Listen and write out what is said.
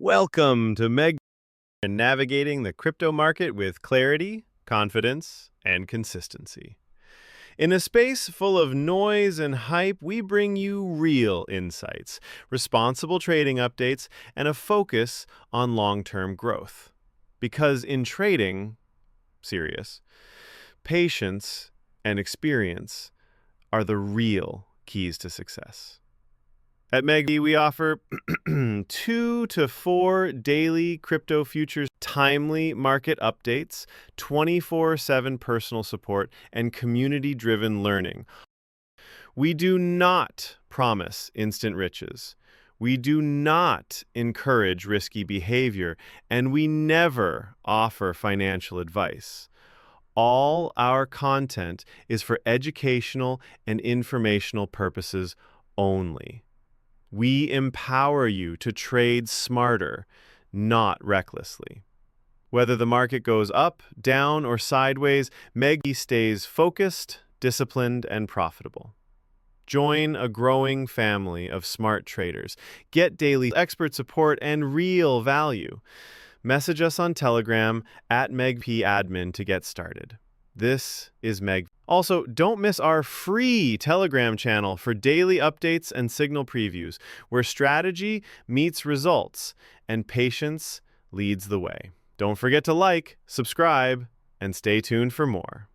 Welcome to Meg and navigating the crypto market with clarity, confidence, and consistency. In a space full of noise and hype, we bring you real insights, responsible trading updates, and a focus on long-term growth. Because in trading, serious, patience and experience are the real keys to success. At MEGB, we offer 2 to 4 daily crypto futures, timely market updates, 24/7 personal support, and community-driven learning. We do not promise instant riches. We do not encourage risky behavior, and we never offer financial advice. All our content is for educational and informational purposes only. We empower you to trade smarter, not recklessly. Whether the market goes up, down, or sideways, MEGI stays focused, disciplined, and profitable. Join a growing family of smart traders. Get daily expert support and real value. Message us on Telegram at MEGPadmin to get started. This is Meg. Also, don't miss our free Telegram channel for daily updates and signal previews, where strategy meets results and patience leads the way. Don't forget to like, subscribe, and stay tuned for more.